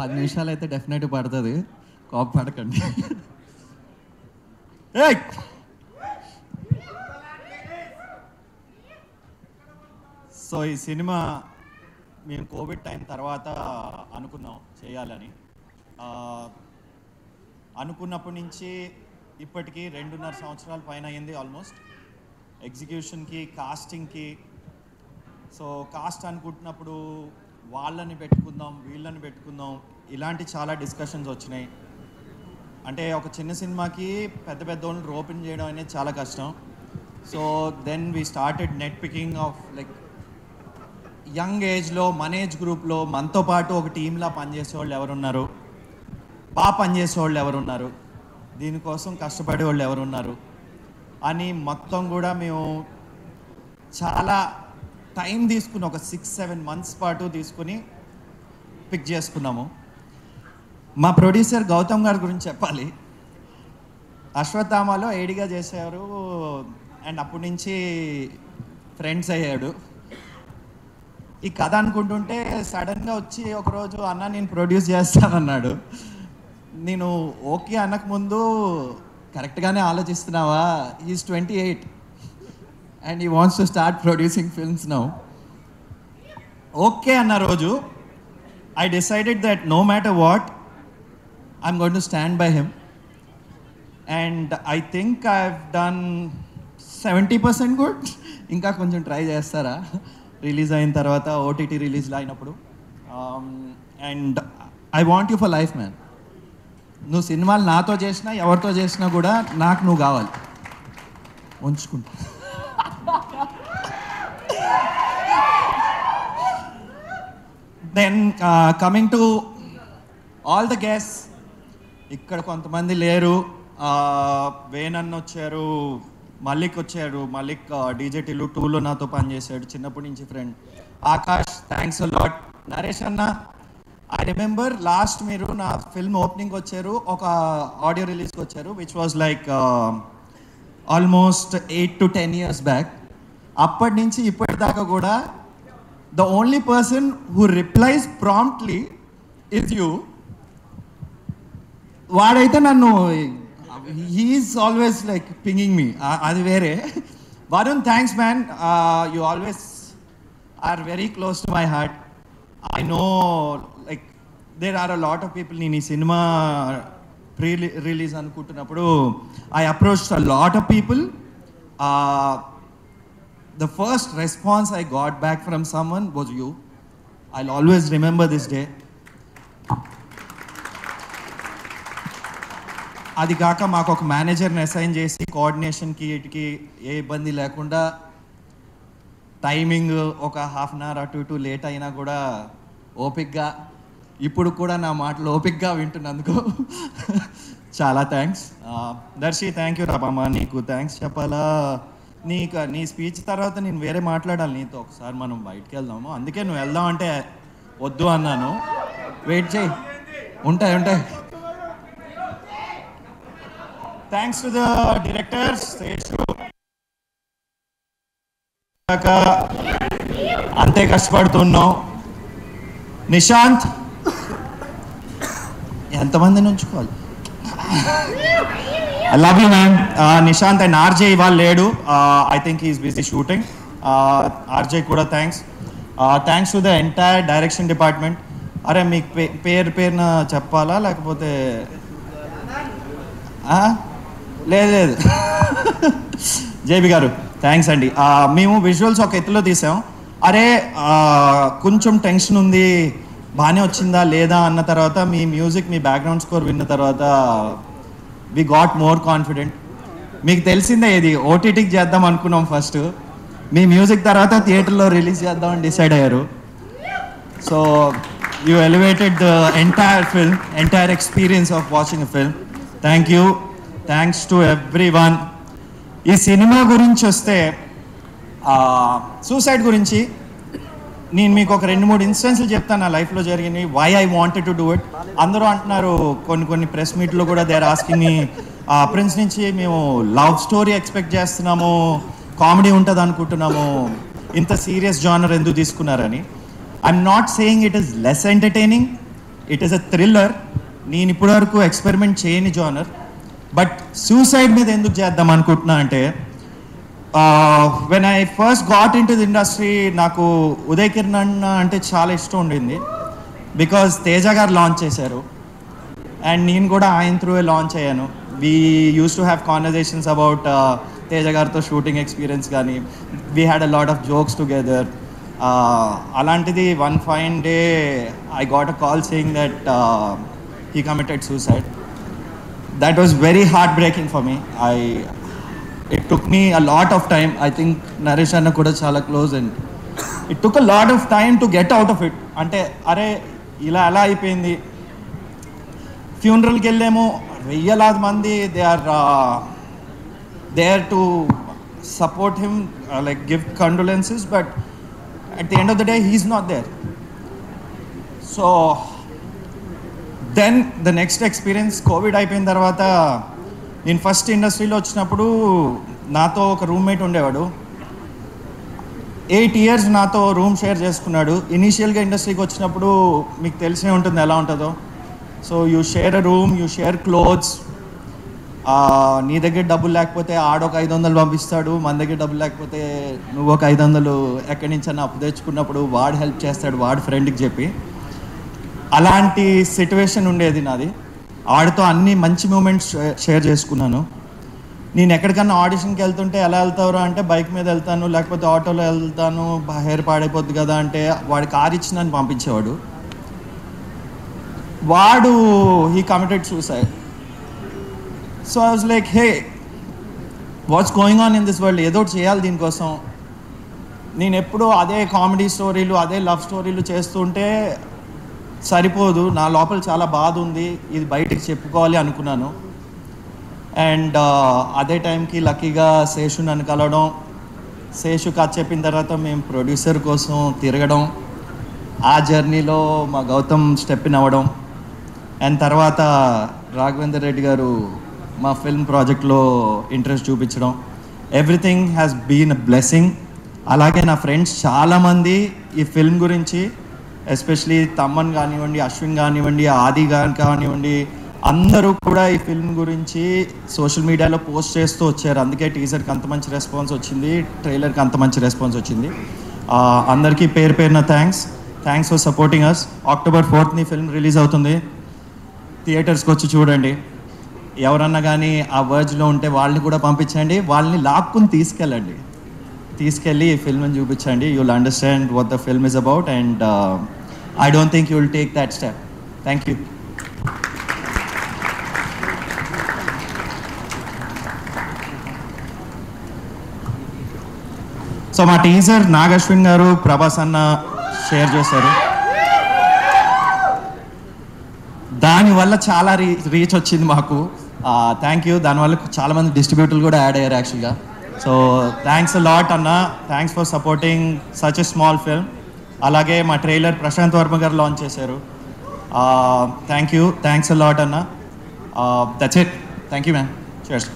10 నిమిషాలు అయితే డెఫినెట్ పడుతుంది, కోప పడకండి. సో ఈ సినిమా మేము కోవిడ్ టైం తర్వాత అనుకున్నాం చేయాలని. అనుకున్నప్పటి నుంచి ఇప్పటికీ 2.5 సంవత్సరాల పైన అయింది ఆల్మోస్ట్. ఎగ్జిక్యూషన్కి, కాస్టింగ్కి. సో కాస్ట్ అనుకుంటున్నప్పుడు వాళ్ళని పెట్టుకుందాం, వీళ్ళని పెట్టుకుందాం, ఇలాంటి చాలా డిస్కషన్స్ వచ్చినాయి. అంటే ఒక చిన్న సినిమాకి పెద్ద పెద్ద వాళ్ళని రోపెన్ చేయడం అనేది చాలా కష్టం. So then we started net picking off like young ఏజ్లో మన ఏజ్ గ్రూప్లో మనతో పాటు ఒక టీంలా పనిచేసే వాళ్ళు ఎవరున్నారు, బాగా పనిచేసే వాళ్ళు ఎవరున్నారు, దీనికోసం కష్టపడే వాళ్ళు ఎవరున్నారు అని మొత్తం కూడా మేము చాలా టైం తీసుకుని ఒక 6-7 మంత్స్ పాటు తీసుకుని పిక్ చేసుకున్నాము. మా ప్రొడ్యూసర్ గౌతమ్ గారి గురించి చెప్పాలి. అశ్వత్థామలో ఏడిగా చేశారు అండ్ అప్పటి నుంచి ఫ్రెండ్స్ అయ్యాడు. ఈ కథ అనుకుంటుంటే సడన్గా వచ్చి ఒకరోజు అన్న నేను ప్రొడ్యూస్ చేస్తానన్నాడు. నేను ఓకే అనక ముందు కరెక్ట్గానే ఆలోచిస్తున్నావా, is 28 and he wants to start producing films now. Okay అన్న రోజు I decided that no matter what I'm going to stand by him. And I think I have done 70% good. ఇంకా కొంచెం ట్రై చేస్తారా release అయిన తర్వాత, OTT రిలీజ్లో అయినప్పుడు. And I want you for life man. నువ్వు సినిమాలు నాతో చేసినా ఎవరితో చేసినా కూడా నాకు నువ్వు కావాలి, ఉంచుకుంటా. Then coming to all the guests, ఇక్కడ కొంతమంది లేరు. వేణన్న వచ్చారు, మల్లిక్ వచ్చాడు. మల్లిక్ డీజే టిల్లు 2లో నాతో పనిచేశాడు, చిన్నప్పటి నుంచి friend. Akash, thanks a lot. Naresh అన్న, ఐ రిమెంబర్ లాస్ట్ మీరు నా ఫిల్మ్ ఓపెనింగ్ వచ్చారు, ఒక ఆడియో రిలీజ్కి వచ్చారు, which was like almost 8 to 10 years back. అప్పటి నుంచి ఇప్పటిదాకా కూడా the only person who replies promptly is you. వాడైతే నన్ను he's always like pinging me, అది వేరే. Varun, thanks man, you always are very close to my heart. I know like there are a lot of people. నేను ఈ cinema pre release అనుకుంటున్నప్పుడు I approach a lot of people. The first response I got back from someone was you. I always remember this day. అది కాక మాకు ఒక మేనేజర్ని assign చేసి కోఆర్డినేషన్కి వీటికి ఏ ఇబ్బంది లేకుండా, టైమింగ్ ఒక హాఫ్ అన్ అవర్ అటు ఇటు లేట్ అయినా కూడా ఓపిక్గా, ఇప్పుడు కూడా నా మాటలు ఓపిక్గా వింటున్నందుకు చాలా థ్యాంక్స్. దర్శి, థ్యాంక్ యూ రాబమ్మ. నీకు థ్యాంక్స్ చెప్పాలా? నీ స్పీచ్ తర్వాత నేను వేరే మాట్లాడాలి నీతో. ఒకసారి మనం బయటికి వెళ్దాము, అందుకే నువ్వు వెళ్దాం అంటే వద్దు అన్నాను. వెయిట్ చేయి, ఉంటాయి. Thanks to the directors. అంతే కష్టపడుతున్నాం. నిశాంత్, ఎంతమందిని ఉంచుకోవాలి? I love you ma'am. Nishant and RJ ఇవాళ లేడు, I think he's busy shooting. RJ కూడా thanks. Thanks to the entire direction department. అరే మీకు పేరున చెప్పాలా లేకపోతే? లేదు జేబీ గారు థ్యాంక్స్ అండి. మేము విజువల్స్ ఒక ఎత్తులో తీసాం. అరే కొంచెం టెన్షన్ ఉంది, బాగానే వచ్చిందా లేదా అన్న తర్వాత మీ మ్యూజిక్, మీ బ్యాక్గ్రౌండ్ స్కోర్ విన్న తర్వాత వి గాట్ మోర్ కాన్ఫిడెంట్. మీకు తెలిసిందే, ఇది ఓటీటీకి చేద్దాం అనుకున్నాం ఫస్ట్. మీ మ్యూజిక్ తర్వాత థియేటర్లో రిలీజ్ చేద్దామని డిసైడ్ అయ్యారు. So you elevated the entire film, entire experience of watching a film. Thank you. Thanks to every one. ఈ సినిమా గురించి వస్తే, సూసైడ్ గురించి నేను మీకు ఒక 2-3 ఇన్సిడెంట్స్లు చెప్తాను నా లైఫ్లో జరిగినాయి. Why I wanted to do it. అందరూ అంటున్నారు, కొన్ని ప్రెస్ మీట్లో కూడా they are asking me, Prince నుంచి మేము లవ్ స్టోరీ ఎక్స్పెక్ట్ చేస్తున్నాము, కామెడీ ఉంటుంది అనుకుంటున్నాము, ఇంత సీరియస్ జానర్ ఎందుకు తీసుకున్నారని. I'm not saying it is less entertaining. It is a thriller. నేను ఇప్పటివరకు ఎక్స్పెరిమెంట్ చేయని జానర్. బట్ సూసైడ్ మీద ఎందుకు చేద్దాం అనుకుంటున్నా అంటే, when I first got in to the industry నాకు ఉదయ్ కిరణ్ అన్న అంటే చాలా ఇష్టం ఉండింది. బికాజ్ తేజ గారు లాంచ్ చేశారు అండ్ నేను కూడా ఆయన త్రూ లాంచ్ అయ్యాను. We use to have conversations about Teja గారితో షూటింగ్ ఎక్స్పీరియన్స్ కానీ, we had a lot of jokes together. అలాంటిది one fine day I got a call saying that he committed suicide. That was very heart breaking for me. It took me a lot of time. I think Naresh Anna kuda chala close and it took a lot of time to get out of it. Ante are ila ala ayipindi. Funeral ki ellemo veyyalad mandi, they are there to support him, like give condolences, but at the end of the day he's not there. So then the next experience, COVID అయిపోయిన తర్వాత నేను first ఇండస్ట్రీలో వచ్చినప్పుడు నాతో ఒక roommate ఉండేవాడు. 8 years నాతో room share చేసుకున్నాడు. ఇనీషియల్గా ఇండస్ట్రీకి వచ్చినప్పుడు మీకు తెలిసే ఉంటుంది ఎలా ఉంటుందో. So you share a room, you share clothes. నీ దగ్గర డబ్బులు లేకపోతే ఆడొక 500 పంపిస్తాడు, మన దగ్గర డబ్బులు లేకపోతే నువ్వు ఒక 500 ఎక్కడి నుంచైనా అప్పు తెచ్చుకున్నప్పుడు వాడు హెల్ప్ చేస్తాడు వాడి ఫ్రెండ్కి చెప్పి. అలాంటి సిట్యువేషన్ ఉండేది నాది. ఆడితో అన్ని మంచి మూమెంట్స్ షేర్ చేసుకున్నాను. నేను ఎక్కడికన్నా ఆడిషన్కి వెళ్తుంటే ఎలా వెళ్తావురా అంటే బైక్ మీద వెళ్తాను, లేకపోతే ఆటోలో వెళ్తాను, హెయిర్ పాడైపోద్ది కదా అంటే వాడి కార్ ఇచ్చి నన్ను పంపించేవాడు. వాడు he committed suicide. So I was like, hey what's going on in this world, ఏదో చేయాలి దీనికోసం. నేను ఎప్పుడూ అదే కామెడీ స్టోరీలు, అదే లవ్ స్టోరీలు చేస్తుంటే సరిపోదు, నా లోపల చాలా బాధ ఉంది, ఇది బయటికి చెప్పుకోవాలి అనుకున్నాను. అండ్ అదే టైంకి లక్కీగా శేషు నన్ను కలవడం, శేషు కథ చెప్పిన తర్వాత మేము ప్రొడ్యూసర్ కోసం తిరగడం, ఆ జర్నీలో మా గౌతమ్ స్టెప్ ఇన్ అవ్వడం, అండ్ తర్వాత రాఘవేందర్ రెడ్డి గారు మా ఫిల్మ్ ప్రాజెక్ట్లో ఇంట్రెస్ట్ చూపించడం, everything has been a blessing. అలాగే నా ఫ్రెండ్స్ చాలామంది ఈ ఫిల్మ్ గురించి, ఎస్పెషలీ తమ్మన్ కానివ్వండి, అశ్విన్ కానివ్వండి, ఆది గారు కానివ్వండి, అందరూ కూడా ఈ ఫిల్మ్ గురించి సోషల్ మీడియాలో పోస్ట్ చేస్తూ వచ్చారు. అందుకే టీజర్కి అంత మంచి రెస్పాన్స్ వచ్చింది, ట్రైలర్కి అంత మంచి రెస్పాన్స్ వచ్చింది. అందరికీ పేరు పేరున thanks for supporting us. October 4th film release అవుతుంది. థియేటర్స్కి వచ్చి చూడండి. ఎవరన్నా కానీ ఆ వర్జ్లో ఉంటే వాళ్ళని కూడా పంపించండి, వాళ్ళని లాక్కుని తీసుకెళ్ళి ఈ ఫిల్మ్ని చూపించండి. You will understand what the film is about and I don't think you will take that step. Thank you. So మా టీజర్ నాగ్ అశ్విన్ గారు, ప్రభాస్ అన్న షేర్ చేశారు. దానివల్ల చాలా రీచ్ వచ్చింది మాకు. Thank you. దానివల్ల చాలామంది డిస్ట్రిబ్యూటర్లు కూడా యాడ్ అయ్యారు యాక్చువల్గా. సో థ్యాంక్స్ అ లాట్ అన్న, thanks for supporting such a small film. అలాగే మా ట్రైలర్ ప్రశాంత్ వర్మ గారు లాంచ్ చేశారు. Thank you, thanks a lot అన్న. That's it. Thank you ma'am. Chairs.